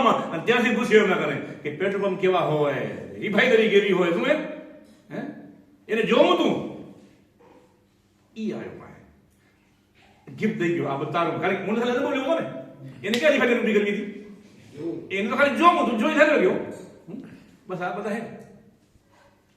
ગુફામાં અને ત્યાંથી પૂછે એમ ના કરે કે પેટ્રોલ પંપ કેવા હોય, રિફાઇનરી કેવી હોય, શું હે એને જોવું તું ઈ આવ્યો પાસે ગિફ્ટ દઈ ગયો. આ બતારો ખાલી મને ખાલી બોલ્યો ને એને ક્યાં રિફાઇનરી કરવી હતી, એને તો ખાલી જોવું તું, જોઈ થઈ ગયો. બસ આ બધા હે,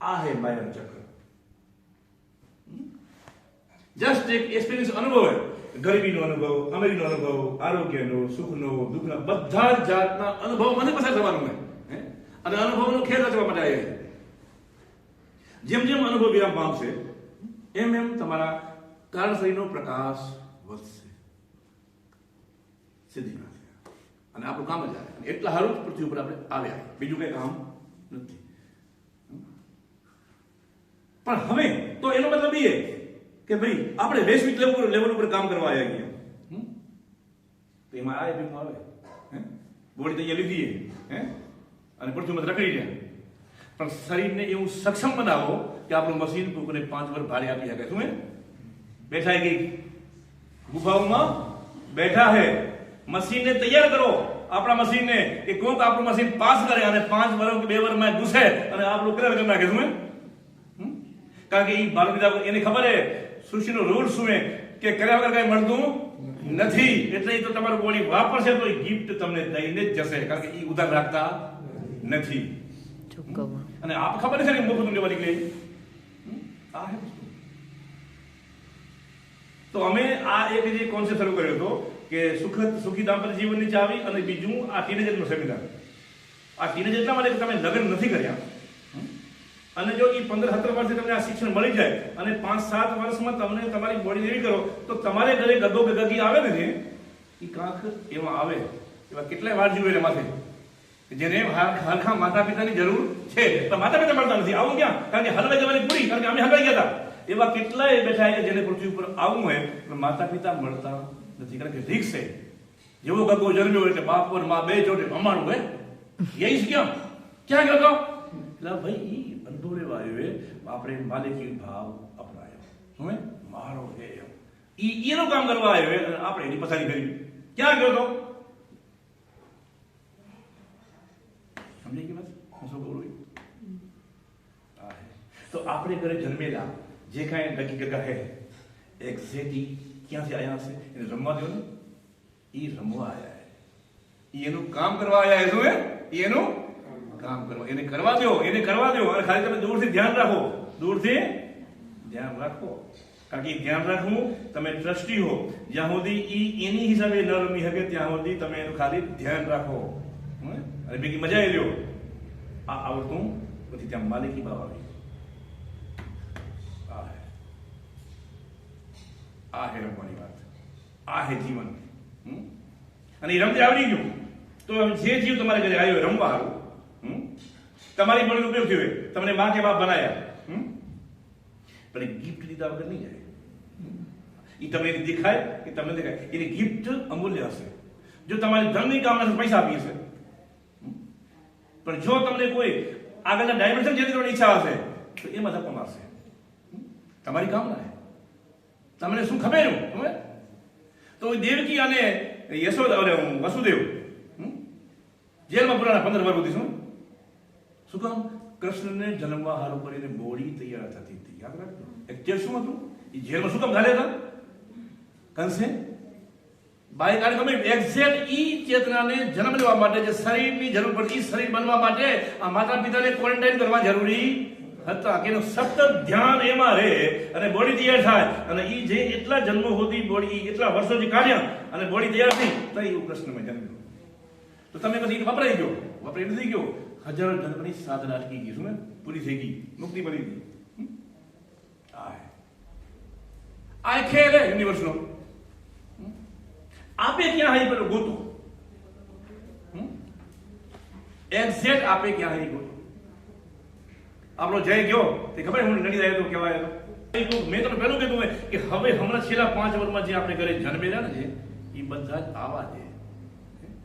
આ હે માયાનું ચક્ર. જસ્ટ એક એક્સપિરિયન્સ અનુભવ હે, ગરીબીનો અનુભવ, અમીરીનો અનુભવ, આરોગ્યનો, સુખનો, દુઃખના બધા જ જાતના અનુભવ મને પસાર થવાનું હે અને અનુભવનો ખેલ રચવા માટે આવ્યા. જેમ જેમ અનુભવ વિરામ પામશે એમ એમ તમારા કાળશરીરનો પ્રકાશ વધશે. સીધી વાત અને આપણું કામ જ આવે. એટલા હારું જ પૃથ્વી ઉપર આપણે આવ્યા, બીજું કઈ કામ નથી. પણ હવે તો એનો મતલબ એ કે ભાઈ આપણે વૈશ્વિક લેવલ ઉપર કામ કરવા આવ્યા ગયા. તો એમાં આ ભીમ આવે બોડી તૈયાર લીધી હે અને પૃથ્વીમાં રખડી જાય. પણ શરીરને એવું સક્ષમ બનાવો કે આપણું મશીન કોઈને 5 વર્ષ ભાડે આપી શકે. શું હે બેઠા ગઈ ગુફાઓમાં બેઠા હે, મશીનને તૈયાર કરો. આપણા મશીનને કે કોઈક આપણું મશીન પાસ કરે અને 5 વર્ષ કે 2 વર્ષમાં ઘૂસે અને આપણું ક્લિયર કરી નાખે. શું કારણ કે એ બાળક એને ખબર હે સૃષ્ટિનો રૂલ શું હે કે કર્યા વગર કઈ મળતું નથી. એટલે એ તો તમારું બોડી વાપરશે તો એ ગિફ્ટ તમને દઈને જ જશે, કારણ કે એ ઉધાર રાખતા નથી. અને આપ ખબર છે ને મોકલું લેવાની કે આ હે. તો અમે આ એક જે કોન્સેપ્ટ શરૂ કર્યો હતો કે સુખી દાંપત્ય જીવનની ચાવી અને બીજું આ ટીનેજરનો સેમિનાર. આ ટીનેજર એટલા માટે કે તમે લગ્ન નથી કર્યા અને જો એ 15-17 વર્ષે તમને આ શિક્ષણ મળી જાય અને 5-7 વર્ષમાં તમને તમારી બોડી એવી કરો તો તમારે ઘરે ગગો ગગી આવે ને એ કાંક એમાં આવે. એવા કેટલાય વાર જીવે એના માથે જેને હરખા માતા પિતાની જરૂર છે પણ માતા પિતા મળતા નથી. આવું ક્યાં? કારણ કે હલવાઈ જવાની પૂરી, કારણ કે અમે હલવાઈ ગયા હતા. એવા કેટલાય બેઠા કે જેને પૃથ્વી ઉપર આવવું હોય પણ માતા પિતા મળતા નથી, કારણ કે રીક્ષ છે. જેવો ગગો જન્મ્યો એટલે બાપ અને મા બે જોડે અમારું હોય યही ક્યાં ક્યાં ગયો એટલે ભાઈ અંધોરે વાયુએ આપણે માલિકી ભાવ અપનાયો. શું મારો હે એનું કામ કરવા આવ્યો અને આપણે એની પછાડી કરી. ક્યાં ગયો તો સમજી ગઈ બસ હું શું બોલું. તો આપણે ઘરે જન્મેલા જે કાંઈ ડગી ગગા હે એક્ઝેક્ટલી ક્યાંથી આવ્યા હશે એને રમવા દો ને. એ રમવા આવ્યા હે, એનું કામ કરવા આવ્યા હે. શું હે એનું કામ કરવા, એને કરવા દો, એને કરવા દો. અને ખાલી તમે દૂરથી ધ્યાન રાખો, દૂરથી ધ્યાન રાખો. કારણ કે ધ્યાન રાખવું તમે ટ્રસ્ટી હો જ્યાં સુધી એની હિસાબે ન રમી શકે ત્યાં સુધી તમે એનું ખાલી ધ્યાન રાખો અને ભેગી મજા આવી લ્યો. આ આવડતું પછી ત્યાં માલિકી ભાવ આવી. આ હે રમવાની વાત, આ હે જીવન. અને એ રમતે આવડી ગયું તો જે જીવ તમારે ઘરે આવ્યો રમવા આવ્યો તમારી બોડીનો ઉપયોગ થયો, તમને માં કે બાપ બનાયા પણ એ ગિફ્ટ લીધા વગર નહીં જાય. એ તમને દેખાય કે તમને દેખાય એની ગિફ્ટ અમૂલ્ય હશે. જો તમારી ધનની કામના પૈસા આપી હશે પણ જો તમને કોઈ આગળના ડાયમેન્શન જેની કરવાની ઈચ્છા હશે તો એમાં ધક્કો મારશે. તમારી કામના હે, તમને શું ખબર તમે. તો દેવકી અને યશોદા વસુદેવ જેલમાં પુરાણા 15 વર્ષ સુધી શું કામ? કૃષ્ણને જન્મવા હારું કરીને બોડી તૈયાર થતી હતી. યાદ રાખજો એક જેલ શું હતું એ જેલમાં શું કામ ઘાલ્યા હતા કંસે બાય કારણ તમે એક્ઝેક્ટ ઈ ચેતનાને જન્મ લેવા માટે જે શરીરની જરૂર પડતી શરીર બનવા માટે આ માતા પિતાને ક્વોરન્ટાઇન કરવા જરૂરી હતા કે એનું સતત ધ્યાન એમાં રહે અને બોડી તૈયાર થાય અને ઈ જે એટલા જન્મો હોતી બોડી એટલા વર્ષોથી કાઢ્યા અને બોડી તૈયાર થઈ તો એવું કૃષ્ણમાં જન્મ્યો. તો તમે પછી વપરાઈ ગયો, વપરાઈ નથી ગયો. હજારો જન્મની સાધના અટકી ગઈ. શું પૂરી થઈ ગઈ, મુક્તિ મળી ગઈ. આ ખેલ હે યુનિવર્સનો. આપે ક્યાં હાઈ પર ગોતું એક્ઝેક્ટ આપે ક્યાં હાઈ ગોતું. આપણો જય ગયો તે ખબર હું નડી રહ્યો તો કહેવાય મેં તમને પહેલું કીધું કે હવે હમણાં છેલ્લા 5 વર્ષમાં જે આપણે ઘરે જન્મેલા ને એ બધા જ આવા છે.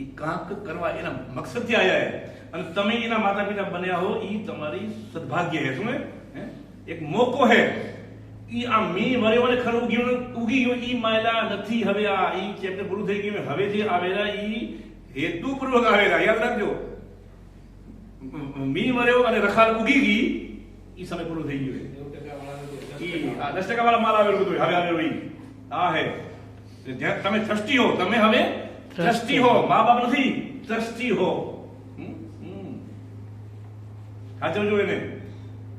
એ કાંક કરવા એના મકસદથી આવ્યા અને તમે એના માતા પિતા બન્યા હો એ તમારી સદભાગ્ય હે. શું એક મોકો હે. ઈ આ મી વરેઓને ખરું ઉગી ગયું ઈ માયલા નથી. હવે આ ઈ ચેપ્ટર પૂરું થઈ ગયું. હવે જે આવેલા ઈ હેતુપૂર્વક આવેલા. યાદ રાખજો, મી મર્યો અને રખાલ ઉગી ગઈ, એ સમય પૂરો થઈ ગયો. 10% વાળા માલ આવેલું હતું, હવે આવેલું ઈ આ હે. તમે ટ્રસ્ટી હો, તમે હવે ટ્રસ્ટી હો, મા બાપ નથી, ટ્રસ્ટી હો. સાચવજો એને,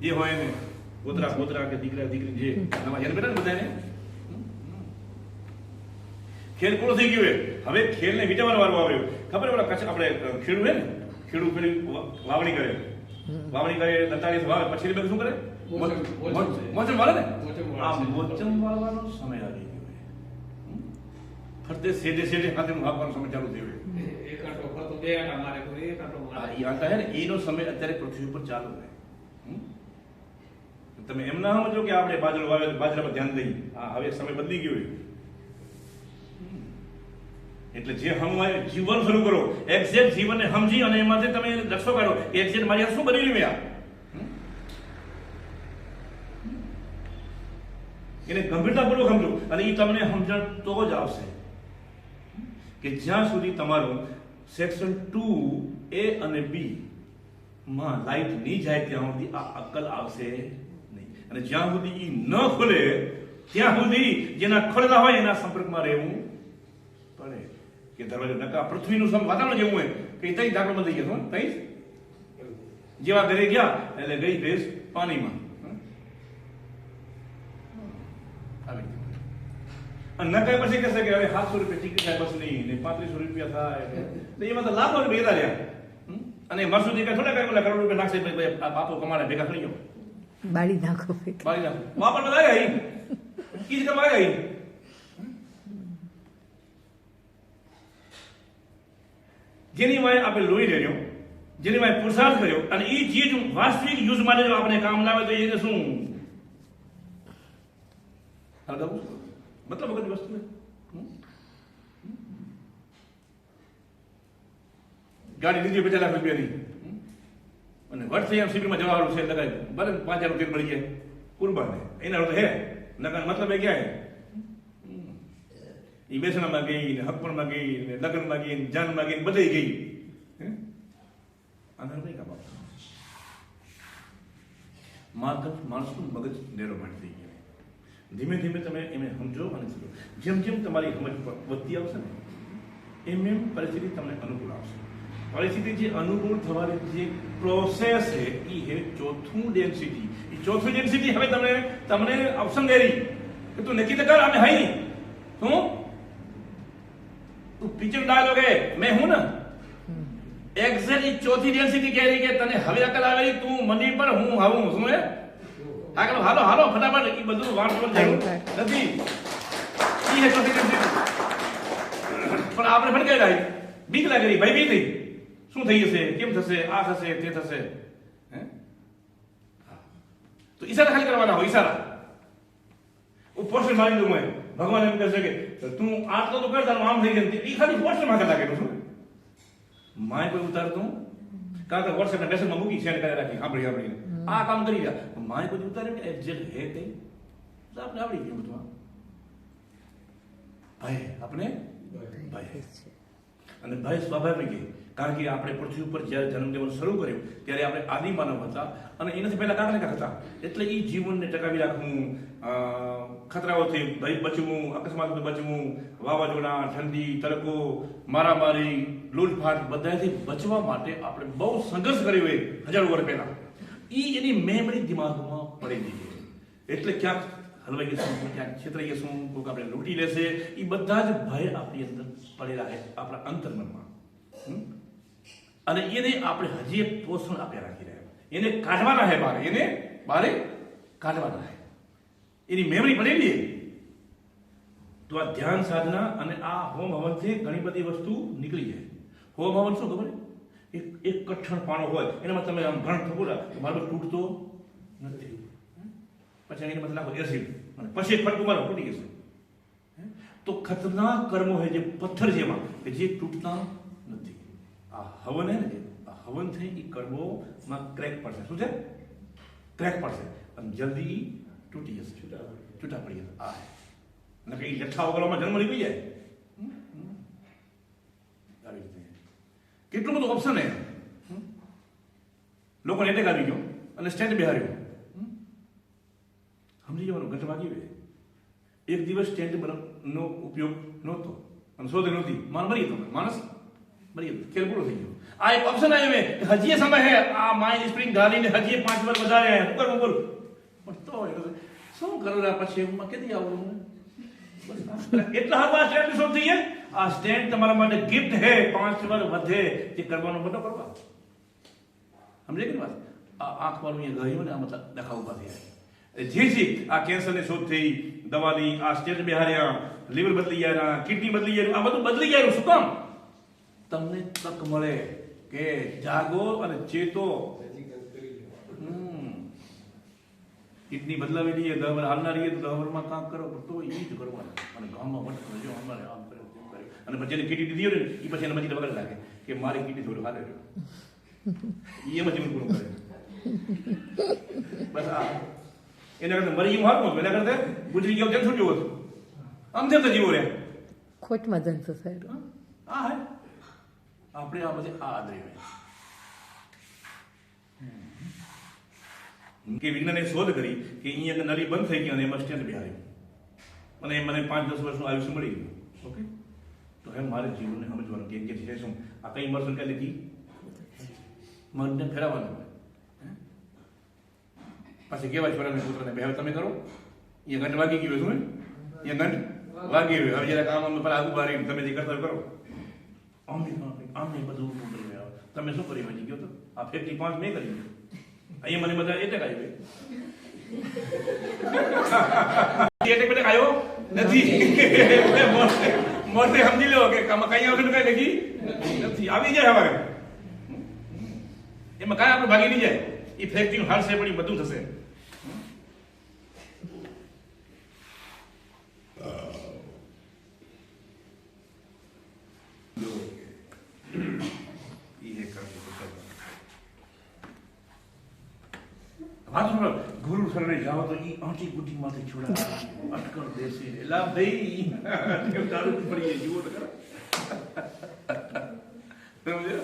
જે હોય એને, પોતરા પોતરા કે દીકરા દીકરી જે તમારા એને બેટા ને બધાને ખેલ પૂરો થઈ ગયો. હવે ખેલને વિટાવાનો વારો આવ્યો. ખબર પેલા કચ્છ આપણે ખેડૂ હે ને, ખેડૂ પેલી વાવણી કરે, વાવણી કરે 43 વાવે પછી શું કરે? મોચમ વાળે ને. આ મોચમ વાળવાનો સમય આવી ગયો. ફરતે સેડે સેડે હાથેનું આપવાનો સમય ચાલુ થયો. એક આંટો ફરતો બે આંટા મારે, કોઈ એક આંટો મારે. એ આંટા હે ને, એનો સમય અત્યારે પૃથ્વી ઉપર ચાલુ છે. તમે એમ ના સમજો કે આપણે બાજરો વાવે બાજરા પર ધ્યાન દઈએ. હા, હવે સમય બદલી ગયો. એટલે જે હમવાય જીવન શરૂ કરો, એક્ઝેક્ટ જીવનને સમજી અને એમાંથી તમે લક્ષો કાઢો. એક્ઝેક્ટ મારી આ શું બની રહ્યું? એને ગંભીરતાપૂર્વક સમજો અને એ તમને સમજણ તો જ આવશે કે જ્યાં સુધી તમારું સેક્શન 2A અને B માં લાઈટ નહીં જાય ત્યાં સુધી આ અક્કલ આવશે નહીં. અને જ્યાં સુધી એ ન ખુલે ત્યાં સુધી જેના ખોલેલા હોય એના સંપર્કમાં રહેવું પડે. કે દરવાજો નકા પૃથ્વીનું વાતાવરણ જેવું હોય કે તઈ દાખલો બદલી ગયો તઈ જેવા ઘરે ગયા એટલે ગઈ ભેંસ પાણીમાં. નકાય પછી કહેશે કે હવે 700 રૂપિયા ટિકિટ થાય બસ નહીં ને 3500 રૂપિયા થાય તો એમાં તો લાખો રૂપિયા રહ્યા. અને મરસુદી કઈ થોડા કઈ કરોડ રૂપિયા નાખશે બાપો કમાડે ભેગા થઈ ગયો બાળી નાખો વાપર બધા આવી ઈ જ કમાય આવી. જેની વાય આપણે લોહી રહ્યો, જેની વાય પુરુષાર્થ કર્યો અને એ ચીજ વાસ્તવિક યુઝ માટે જો આપણે કામ લાવે તો એને શું મતલબ વગરની વસ્તુ. ગાડી લીધી 50 લાખ રૂપિયાની અને વર્ષ અહીંયા શિબિરમાં જવાનું છે લગાવી ભલે 5000 રૂપિયા મળી જાય કુરબાને એના તો હે નકર મતલબ એ ક્યાં એ બેસણામાં ગઈ ને હપ્પણમાં ગઈ ને લગ્નમાં ગઈ ને જાનમાં ગઈ બધે ગઈ. આધાર નહીં કાપા માણસનું મગજ નેરો માંડી થઈ ગયો. ધીમે ધીમે તમે એને સમજો અને સમજો. જેમ જેમ તમારી સમજ વધતી આવશે ને એમ એમ પરિસ્થિતિ તમને અનુકૂળ આવશે. પરિસ્થિતિ જે અનુકૂળ થવાની જે પ્રોસેસ છે એ હે ચોથું ડેન્સિટી. એ ચોથું ડેન્સિટી હવે તમને ઓપ્શન દે રહી કે તું નક્કી તો કર અમે હઈ શું તું પિક્ચર ડાયલોગ હે મેં હું ને એક્ઝેક્ટ ચોથી ડેન્સિટી કહે રહી કે તને હવે અકલ આવે તું મની પર હું આવું શું હે આગળ હાલો હાલો ફટાફટ એ બધું વાંચવાનું જરૂર નથી. ઈ હે ચોથી ડેન્સિટી. પણ આપણે ભટકાઈ જાય બીક લાગી રહી ભાઈ બી થઈ શું થઈ જશે કેમ થશે આ થશે તે થશે. હે તો ઈશારા ખાલી કરવાના હોય ઈશારા. પોસ્ટર મારી દઉં ભગવાન એમ કહે છે કે તું આટલો તો કર તારું આમ થઈ જાય એ ખાલી પોસ્ટર માં લાગેલું છું. માય કોઈ ઉતારતું કાં તો વોટ્સએપના મેસેજમાં મૂકી સેન્ડ કરી રાખી સાંભળી આ કામ કરી રહ્યા માય કોઈ ઉતારે કે એક્ઝેક્ટ હે કઈ તો આપણે આવડી ગયું બધું. ભય આપણે ભય અને ભય સ્વાભાવિક કારણ કે આપણે પૃથ્વી ઉપર જ્યારે જન્મ લેવાનું શરૂ કર્યું ત્યારે આપણે આદિ માનવ હતા અને એનાથી પહેલા કાંકરેકા હતા. એટલે એ જીવનને ટકાવી રાખવું, ખતરાઓથી ભય બચવું, અકસ્માતથી બચવું, વાવાઝોડા, ઠંડી, તડકો, મારામારી, લૂંટફાટ બધાથી બચવા માટે આપણે બહુ સંઘર્ષ કર્યો હોય હજારો વર્ષ પહેલા. એની મેમરી દિમાગમાં પડેલી છે. એટલે ક્યાંક હલવાઈ જશું, ક્યાંક છેતરાઈ જશું, કોઈક આપણે લૂંટી લેશે, એ બધા જ ભય આપણી અંદર પડેલા છે આપણા અંતર્મનમાં. અને એને આપણે હજી એક પોષણ આપ્યા રાખી રહ્યા. એને કાઢવાના છે બારે, એને બારે કાઢવાના છે. એની મેમરી પડેલી છે. તો આ ધ્યાન સાધના અને આ હોમ હવનથી ઘણી બધી વસ્તુ નીકળી જાય. હોમ હવન શું ખબર? એક કઠણ પાણો હોય એનામાં તમે આમ ઘણ થપોરા તો બરાબર તૂટતો નથી. પછી એની મતલબ નાખો એસિડ અને પછી એક ફટકું મારો તૂટી જશે. તો ખતરનાક કર્મો હોય જે પથ્થર જેવા કે જે તૂટતા નથી. આ હવન હે ને, આ હવન થઈ એ કર્મોમાં ક્રેક પડશે. શું છે? ક્રેક પડશે અને જલ્દી તૂટી જશે, છૂટા પડી જશે. આ અને કઈ લઠ્ઠા વગરમાં જન્મ નીકળી જાય આવી રીતે. કેટલું બધું ઓપ્શન હે લોકોને એટેક આવી ગયો અને સ્ટેન્ડ બિહાર્યો સમજી જવાનું ઘટ વાગી ગઈ એક દિવસ સ્ટેન્ડ નો ઉપયોગ નહોતો અને શોધ નહોતી મરી ગયો માણસ મરી ગયો ખેલ પૂરો થઈ ગયો આ એક ઓપ્શન આવ્યો મેં હજી સમય હે આ માઇન્ડ સ્પ્રિંગ ગાડીને હજી 5 વાર વધારે હે ઉપર ઉપર પણ તો શું કરું આ પછી હું કેદી આવું એટલા હવા સ્ટેન્ડ શોધ થઈ આ સ્ટેન્ડ તમારા માટે ગિફ્ટ હે 5 વાર વધે તે કરવાનો બધો કરવા સમજે કે વાત આ આંખ વાળું એ ગયું ને આ મતલબ દેખાવ ઉભા થયા જે આ કેન્સરની શોધ થઈ દવાની આ સ્ટેજ બિહાર્યા લીવર બદલી ગયા કિડની બદલી ગયા આ બધું બદલી ગયા શું કામ તમને તક મળે કે જાગો અને ચેતો કિડની બદલાવી લઈએ 10 વાર હાલના રહીએ તો 10 વારમાં કામ કરો તો એ જ કરવાનું અને ગામમાં ભટકો જો અમારે આમ કર્યો તેમ કર્યો અને પછી એને કિડની દીધી હોય ને એ પછી એને પછી વગર લાગે કે મારી કિડની થોડું હાલે રહ્યો એ પછી પૂરું કરે બસ આ એના કરતા મરી ગયું હારું એના કરતા ગુજરી ગયો તેમ શું જોવો છો આમ તેમ તો જીવો રે ખોટમાં જનસો સાહેબ હા હે આપણે આ બધી આ આદરી કે વિજ્ઞાને શોધ કરી કે અહીંયા નળી બંધ થઈ ગઈ અને એમાં સ્ટેન્ડ બિહાર્યું અને મને 5-10 વર્ષનું આયુષ્ય મળી ગયું ઓકે તો હે મારે જીવનને સમજવાનું કે છે શું આ કઈ મરશું કે લીધી મનને ફેરવવાનું પછી કેવાય છોરાને પુત્રને બે હવે તમે કરો એ ઘંટ વાગી ગયો શું એ ઘંટ વાગી ગયો હવે જરા કામ અમે આગુ બારી તમે જે કરતા કરો આમ બધું તમે શું કરી વધી ગયો તો આ 55 મેં કરી અહીંયા મને બધા એટેક આવ્યો એટેક બેટેક આવ્યો નથી મોરતે સમજી લો કે કઈ આવશે કઈ લખી નથી આવી જાય હવે એમાં કાંઈ આપણે ભાગી નહીં જાય એ ફેક્ટરી હારશે પણ એ બધું થશે ગુરુ શરણે જાઓ તો એ આંટી ગુટી માંથી છોડા અટકર બેસી એલા ભાઈ દારૂ પડી જુઓ તો ખરા સમજે